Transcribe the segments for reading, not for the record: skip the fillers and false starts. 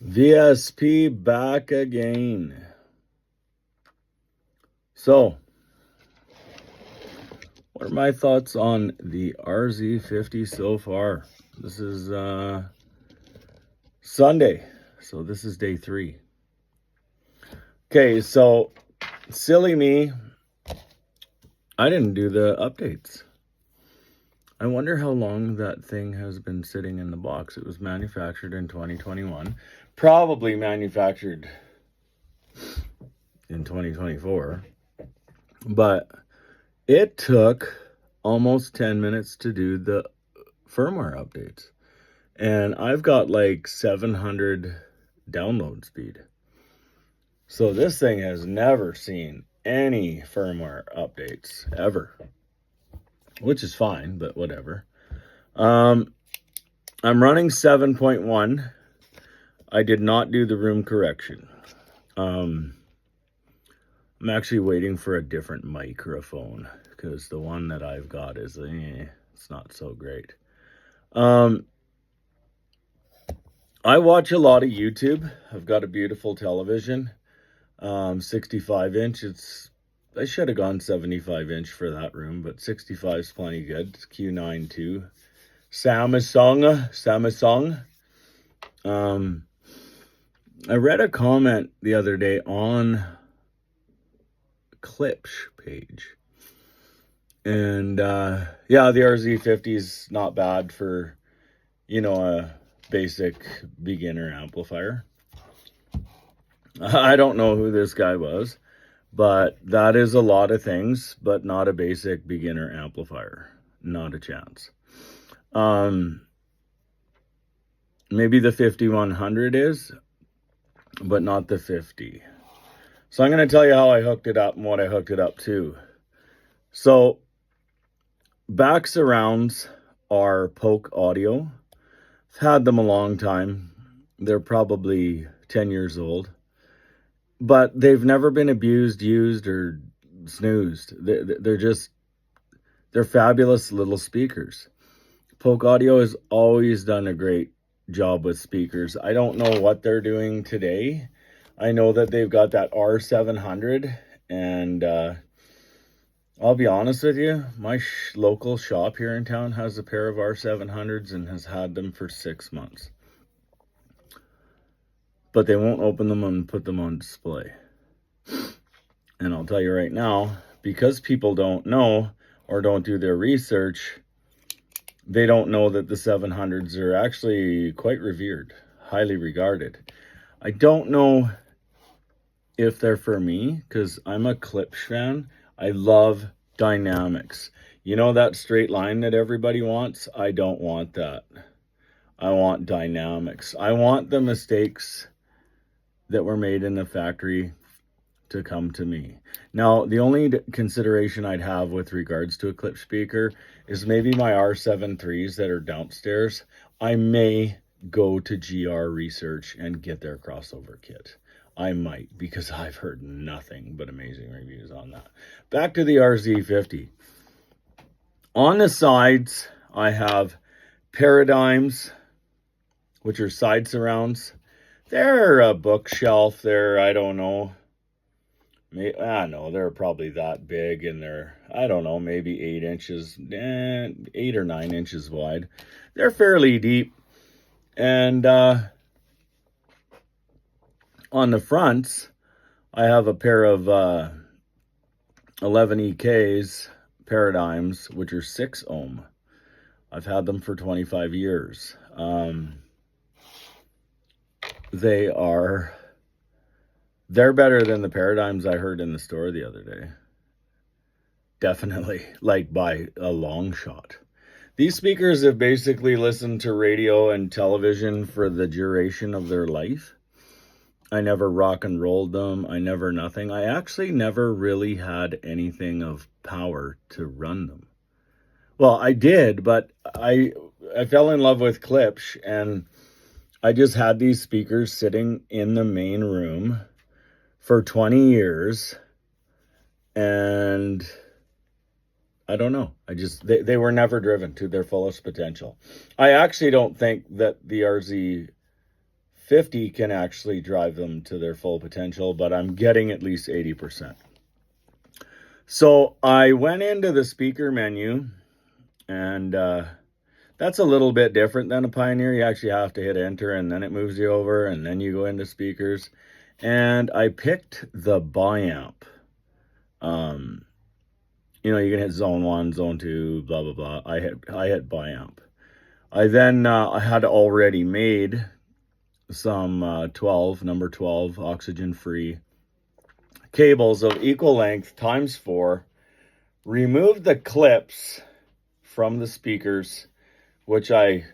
VSP back again. So, what are my thoughts on the RZ50 so far? This is Sunday, so this is day 3. Okay, so silly me, I didn't do the updates. I wonder how long that thing has been sitting in the box. It was manufactured in 2021, probably manufactured in 2024, but it took almost 10 minutes to do the firmware updates. And I've got like 700 download speed. So this thing has never seen any firmware updates ever, which is fine, but whatever. I'm running 7.1. I did not do the room correction. I'm actually waiting for a different microphone because the one that I've got is it's not so great. I watch a lot of YouTube. I've got a beautiful television, 65 inch. I should have gone 75-inch for that room, but 65 is plenty good. It's Q9 too. Samsung. I read a comment the other day on Klipsch page. And yeah, the RZ50 is not bad for, a basic beginner amplifier. I don't know who this guy was, but that is a lot of things, but not a basic beginner amplifier. Not a chance. Maybe the 5100 is, but not the 50. So I'm going to tell you how I hooked it up and what I hooked it up to. So back surrounds are Polk Audio. I've had them a long time. They're probably 10 years old, but they've never been abused, used, or snoozed. They're fabulous little speakers. Polk Audio has always done a great job with speakers. I don't know what they're doing today. I know that they've got that R700, and I'll be honest with you, my local shop here in town has a pair of R700s and has had them for 6 months. But they won't open them and put them on display. And I'll tell you right now, because people don't know or don't do their research, they don't know that the 700s are actually quite revered, highly regarded. I don't know if they're for me, because I'm a Klipsch fan. I love dynamics. You know that straight line that everybody wants? I don't want that. I want dynamics. I want the mistakes that were made in the factory to come to me. Now, the only consideration I'd have with regards to a Klipsch speaker is maybe my R7 that are downstairs. I may go to GR Research and get their crossover kit. I might, because I've heard nothing but amazing reviews on that. Back to the RZ50. On the sides, I have Paradigms, which are side surrounds. They're a bookshelf. I don't know. They're probably that big, and they're, I don't know, maybe 8 inches, 8 or 9 inches wide. They're fairly deep. And on the fronts, I have a pair of 11EKs Paradigms, which are 6 ohm. I've had them for 25 years. They're better than the Paradigms I heard in the store the other day. Definitely, like by a long shot. These speakers have basically listened to radio and television for the duration of their life. I never rock and rolled them. I actually never really had anything of power to run them. Well, I did, but I fell in love with Klipsch, and I just had these speakers sitting in the main room for 20 years, and I don't know. They were never driven to their fullest potential. I actually don't think that the 50 can actually drive them to their full potential, but I'm getting at least 80%. So I went into the speaker menu, and that's a little bit different than a Pioneer. You actually have to hit enter, and then it moves you over, and then you go into speakers. And I picked the Biamp. You know, you can hit zone 1, zone 2, blah, blah, blah. I hit Biamp. I then I had already made some number 12 oxygen-free cables of equal length times 4. Removed the clips from the speakers, which I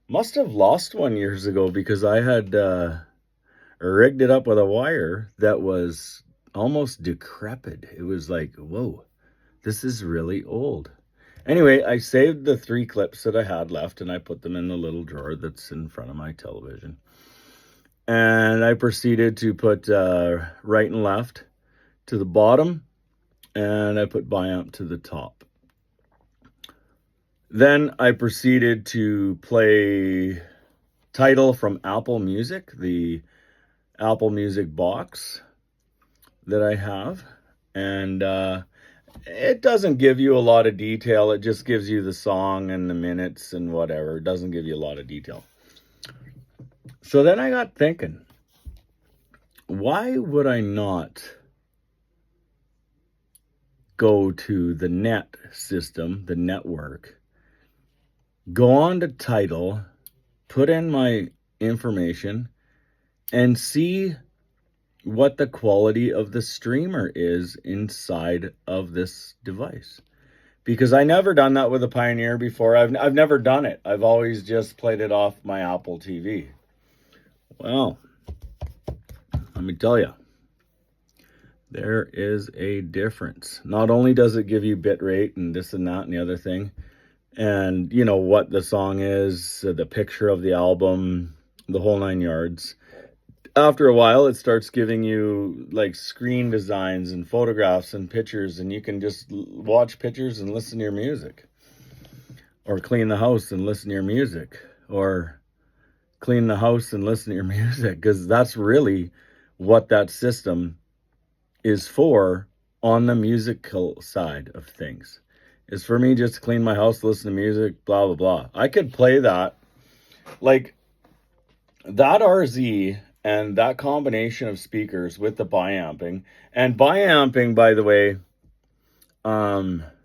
must have lost one years ago because I had rigged it up with a wire that was almost decrepit. It was like, whoa, this is really old. Anyway, I saved the 3 clips that I had left, and I put them in the little drawer that's in front of my television. And I proceeded to put right and left to the bottom, and I put Biamp to the top. Then I proceeded to play Tidal from Apple Music, the Apple Music box that I have. And it doesn't give you a lot of detail. It just gives you the song and the minutes and whatever. It doesn't give you a lot of detail. So then I got thinking, why would I not go to the net system, the network, go on to Tidal, put in my information, and see what the quality of the streamer is inside of this device? Because I never done that with a Pioneer before. I've never done it. I've always just played it off my Apple TV. Well, let me tell you, there is a difference. Not only does it give you bit rate and this and that and the other thing, and you know what the song is, the picture of the album, the whole 9 yards. After a while, it starts giving you like screen designs and photographs and pictures, and you can just watch pictures and listen to your music, or clean the house and listen to your music, or clean the house and listen to your music, because that's really what that system is for on the musical side of things. Is for me just to clean my house, listen to music, blah, blah, blah. I could play that, like that RZ and that combination of speakers with the biamping. And biamping, by the way,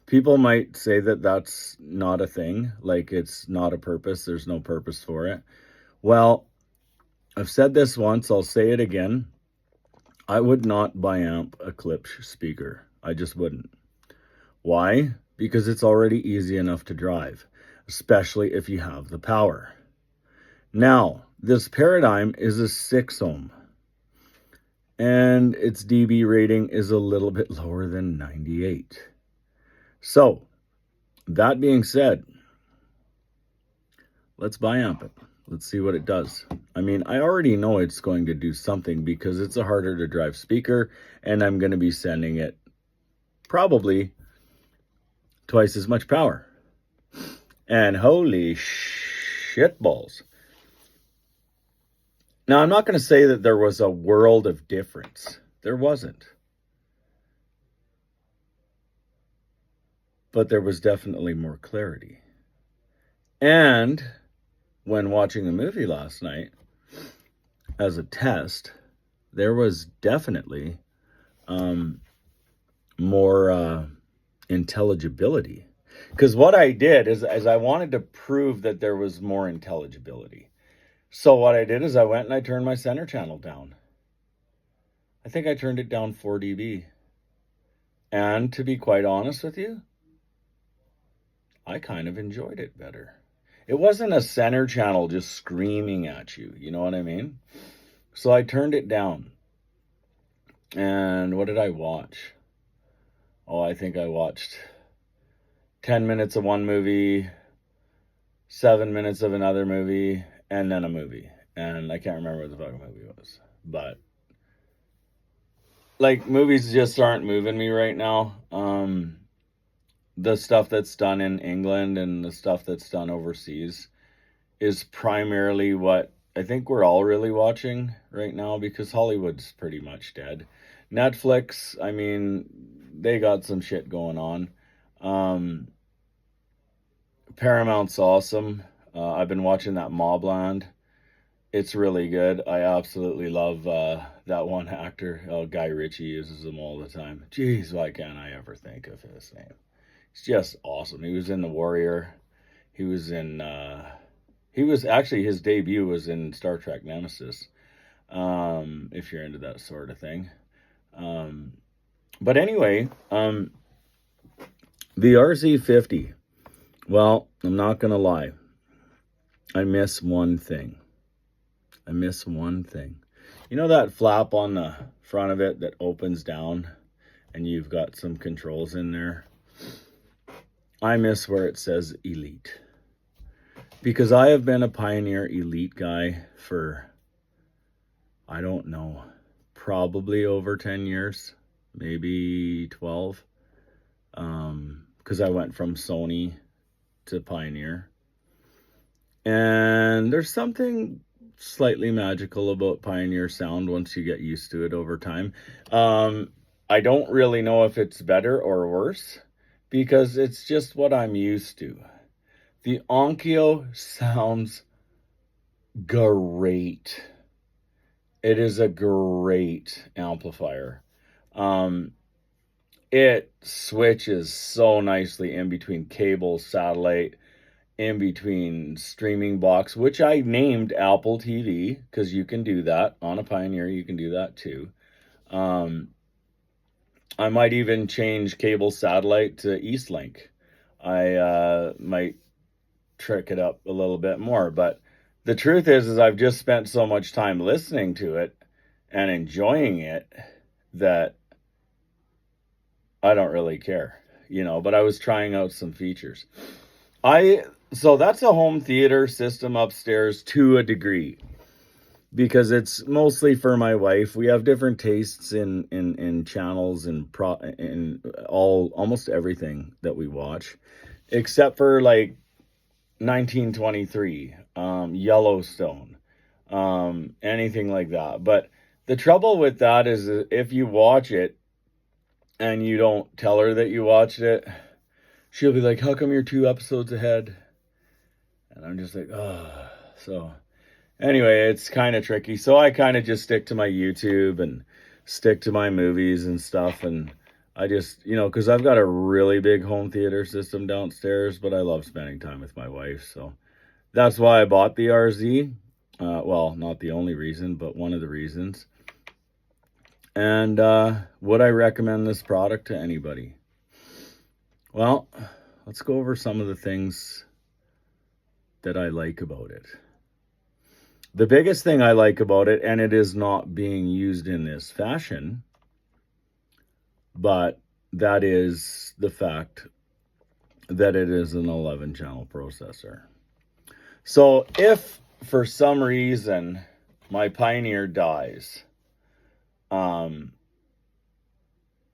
people might say that that's not a thing, like it's not a purpose, there's no purpose for it. Well, I've said this once, I'll say it again. I would not biamp a Klipsch speaker. I just wouldn't. Why? Because it's already easy enough to drive, especially if you have the power. Now, this Paradigm is a 6 ohm, and its dB rating is a little bit lower than 98. So, that being said, let's biamp it. Let's see what it does. I mean, I already know it's going to do something because it's a harder to drive speaker, and I'm going to be sending it probably twice as much power. And holy shit balls. Now, I'm not going to say that there was a world of difference. There wasn't. But there was definitely more clarity. And when watching the movie last night, as a test, there was definitely more intelligibility. Because what I did is I wanted to prove that there was more intelligibility. So what I did is I went and I turned my center channel down. I think I turned it down 4 dB. And to be quite honest with you, I kind of enjoyed it better. It wasn't a center channel just screaming at you, you know what I mean? So I turned it down. And what did I watch? Oh, I think I watched 10 minutes of one movie, 7 minutes of another movie, and then a movie. And I can't remember what the fucking movie was. But, like, movies just aren't moving me right now. The stuff that's done in England and the stuff that's done overseas is primarily what I think we're all really watching right now because Hollywood's pretty much dead. Netflix, I mean, they got some shit going on. Paramount's awesome. I've been watching that Mobland. It's really good. I absolutely love that one actor. Guy Ritchie uses him all the time. Jeez, why can't I ever think of his name? He's just awesome. He was in The Warrior. He was in. He was actually, his debut was in Star Trek Nemesis. If you're into that sort of thing. But anyway, the RZ50. Well, I'm not gonna lie. I miss one thing. You know that flap on the front of it that opens down and you've got some controls in there? I miss where it says Elite. Because I have been a Pioneer Elite guy for, I don't know, probably over 10 years, maybe 12. Because I went from Sony to Pioneer. And there's something slightly magical about Pioneer sound once you get used to it over time. I don't really know if it's better or worse because it's just what I'm used to. The Onkyo sounds great. It is a great amplifier. It switches so nicely in between cable, satellite, in between streaming box, which I named Apple TV because you can do that on a Pioneer. You can do that too. I might even change cable satellite to Eastlink. I might trick it up a little bit more, but the truth is I've just spent so much time listening to it and enjoying it that I don't really care, but I was trying out some features. So that's a home theater system upstairs to a degree because it's mostly for my wife. We have different tastes in channels and in almost everything that we watch, except for like 1923, Yellowstone, anything like that. But the trouble with that is if you watch it and you don't tell her that you watched it, she'll be like, how come you're 2 episodes ahead? And I'm just like, oh. So anyway, it's kind of tricky. So I kind of just stick to my YouTube and stick to my movies and stuff. And I just, because I've got a really big home theater system downstairs, but I love spending time with my wife. So that's why I bought the RZ. Well, not the only reason, but one of the reasons. And would I recommend this product to anybody? Well, let's go over some of the things that I like about it. The biggest thing I like about it, and it is not being used in this fashion, but that is the fact that it is an 11-channel processor. So if for some reason my Pioneer dies, and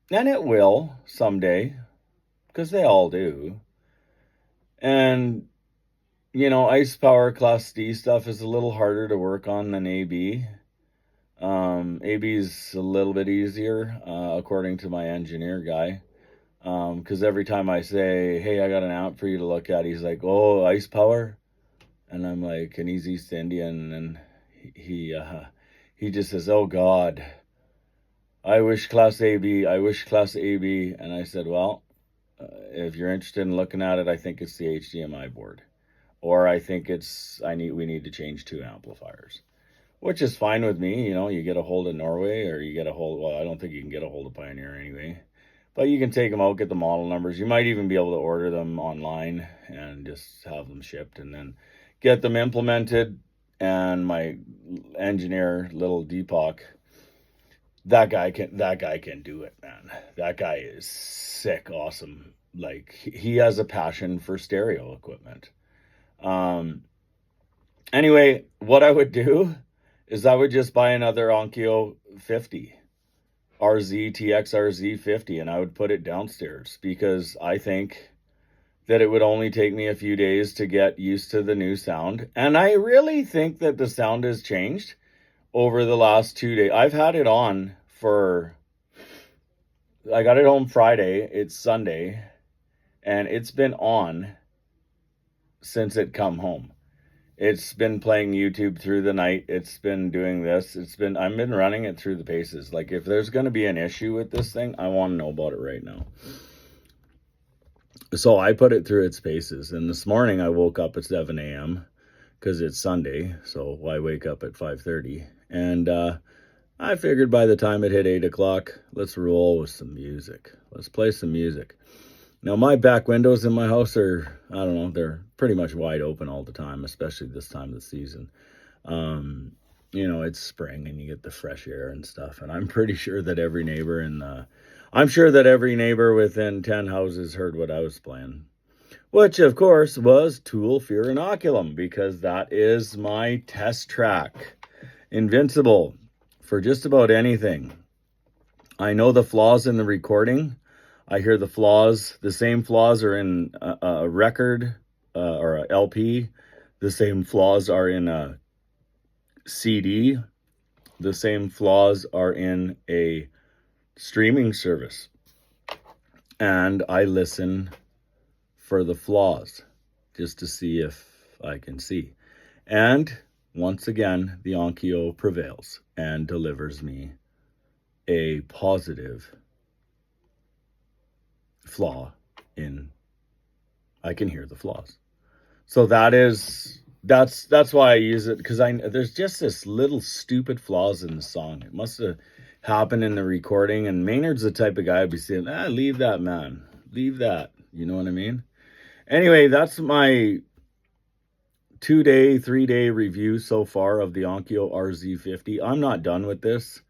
it will someday, because they all do, and Ice Power Class D stuff is a little harder to work on than AB. AB is a little bit easier, according to my engineer guy. Because every time I say, hey, I got an amp for you to look at, he's like, oh, Ice Power? And I'm like, and he's East Indian, and he just says, oh, God, I wish Class AB. And I said, well, if you're interested in looking at it, I think it's the HDMI board. Or I think we need to change 2 amplifiers, which is fine with me. You get a hold of Norway or you get a hold, well, I don't think you can get a hold of Pioneer anyway, but you can take them out, get the model numbers. You might even be able to order them online and just have them shipped and then get them implemented. And my engineer, little Deepak, that guy can do it, man. That guy is sick, awesome. Like, he has a passion for stereo equipment. Anyway, what I would do is I would just buy another Onkyo 50, TXRZ 50, and I would put it downstairs because I think that it would only take me a few days to get used to the new sound. And I really think that the sound has changed over the last 2 days. I've had it on I got it home Friday, it's Sunday, and it's been on since it come home. It's been playing YouTube through the night. It's been doing this. I've been running it through the paces. Like, if there's going to be an issue with this thing, I want to know about it right now. So I put it through its paces. And this morning I woke up at 7 a.m. because it's Sunday. So I wake up at 5:30. And I figured by the time it hit 8 o'clock, let's roll with some music. Let's play some music. Now, my back windows in my house are, I don't know, they're pretty much wide open all the time, especially this time of the season. You know, it's spring and you get the fresh air and stuff. And I'm pretty sure that every neighbor within 10 houses heard what I was playing. Which, of course, was Tool Fear Inoculum, because that is my test track. Invincible for just about anything. I know the flaws in the recording. I hear the flaws. The same flaws are in a record or a LP. The same flaws are in a CD. The same flaws are in a streaming service. And I listen for the flaws just to see if I can see. And once again, the Onkyo prevails and delivers me a positive flaw in I can hear the flaws. So that's why I use it, because there's just this little stupid flaws in the song. It must have happened in the recording, and Maynard's the type of guy I'd be saying, leave that, man. Leave that. You know what I mean? Anyway, that's my 2-day, 3-day review so far of the Onkyo RZ50. I'm not done with this.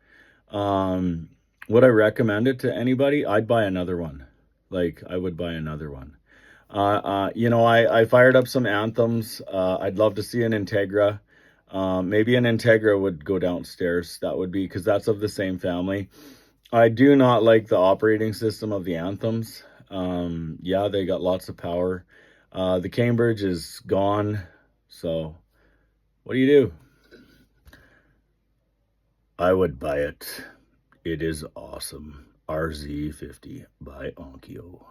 Would I recommend it to anybody? I'd buy another one. Like, I would buy another one. You know, I fired up some Anthems. I'd love to see an Integra. Maybe an Integra would go downstairs. That would be, because that's of the same family. I do not like the operating system of the Anthems. Yeah, they got lots of power. The Cambridge is gone. So what do you do? I would buy it. It is awesome. RZ50 by Onkyo.